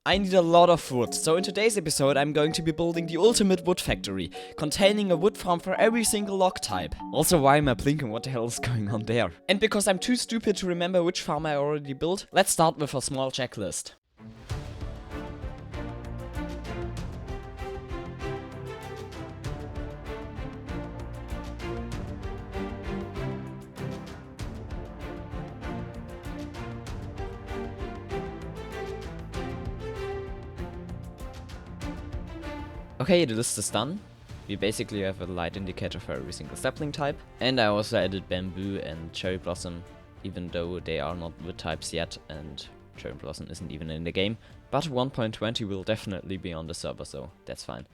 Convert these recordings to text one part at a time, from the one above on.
I need a lot of wood, so in today's episode I'm going to be building the ultimate wood factory, containing a wood farm for every single log type. Also, why am I blinking? What the hell is going on there? And because I'm too stupid to remember which farm I already built, let's start with a small checklist. Okay, the list is done. We basically have a light indicator for every single sapling type. And I also added bamboo and cherry blossom, even though they are not wood types yet and cherry blossom isn't even in the game. But 1.20 will definitely be on the server, so that's fine.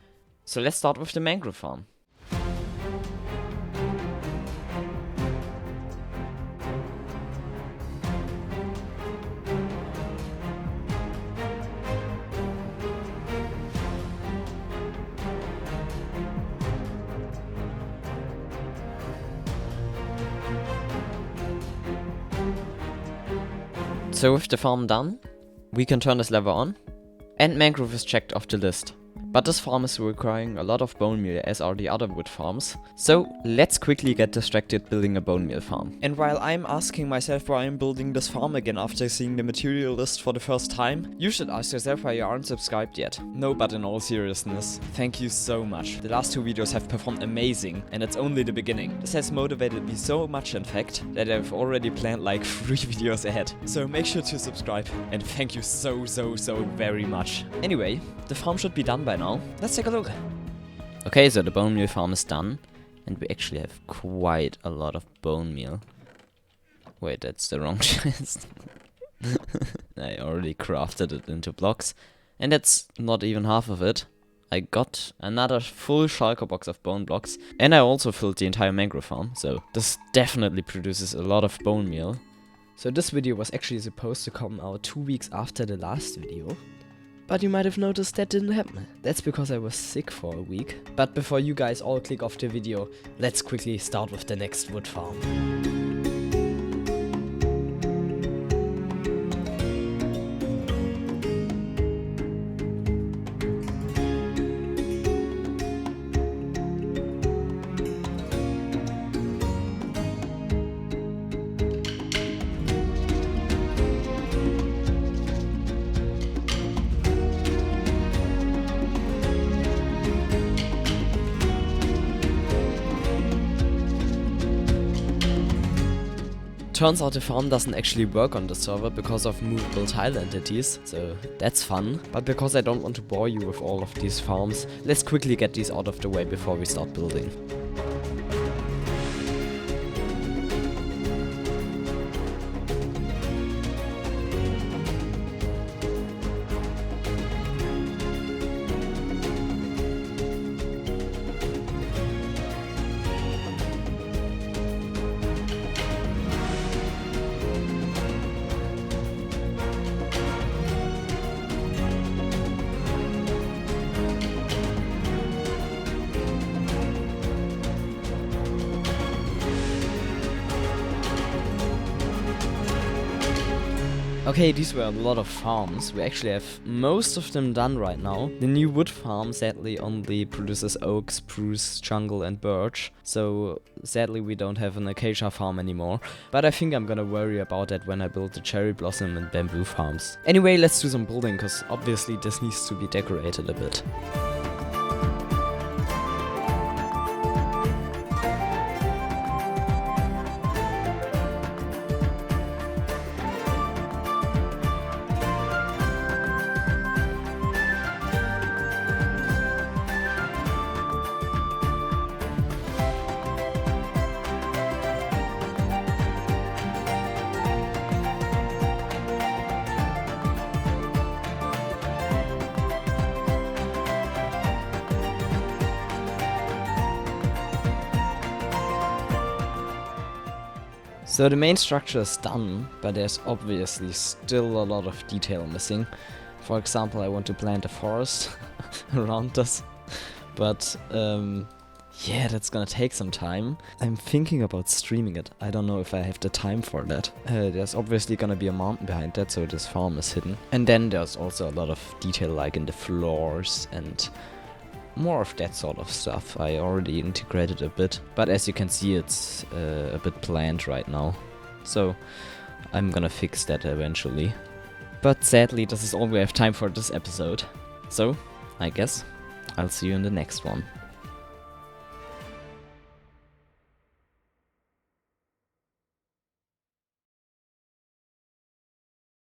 So let's start with the mangrove farm. So with the farm done, we can turn this lever on, and mangrove is checked off the list. But this farm is requiring a lot of bone meal, as are the other wood farms, so let's quickly get distracted building a bone meal farm. And while I'm asking myself why I'm building this farm again after seeing the material list for the first time, you should ask yourself why you aren't subscribed yet. No, but in all seriousness, thank you so much. The last two videos have performed amazing, and it's only the beginning. This has motivated me so much, in fact, that I've already planned like 3 videos ahead. So make sure to subscribe, and thank you so very much. Anyway, the farm should be done by now. Let's take a look. Okay, so the bone meal farm is done, and we actually have quite a lot of bone meal. Wait, that's the wrong chest. I already crafted it into blocks, and that's not even half of it. I got another full shulker box of bone blocks, and I also filled the entire mangrove farm, so this definitely produces a lot of bone meal. So this video was actually supposed to come out 2 weeks after the last video. But you might have noticed that didn't happen. That's because I was sick for a week. But before you guys all click off the video, let's quickly start with the next wood farm. Turns out the farm doesn't actually work on the server because of movable tile entities, so that's fun. But because I don't want to bore you with all of these farms, let's quickly get these out of the way before we start building. Okay, these were a lot of farms. We actually have most of them done right now. The new wood farm sadly only produces oak, spruce, jungle and birch. So sadly we don't have an acacia farm anymore. But I think I'm gonna worry about that when I build the cherry blossom and bamboo farms. Anyway, let's do some building, cause obviously this needs to be decorated a bit. So the main structure is done, but there's obviously still a lot of detail missing. For example, I want to plant a forest around this, but Yeah, that's gonna take some time. I'm thinking about streaming it. I don't know if I have the time for that. There's obviously gonna be a mountain behind that, so this farm is hidden. And then there's also a lot of detail like in the floors and more of that sort of stuff. I already integrated a bit, but as you can see, it's a bit bland right now. So I'm gonna fix that eventually. But sadly, this is all we have time for this episode. So I guess I'll see you in the next one.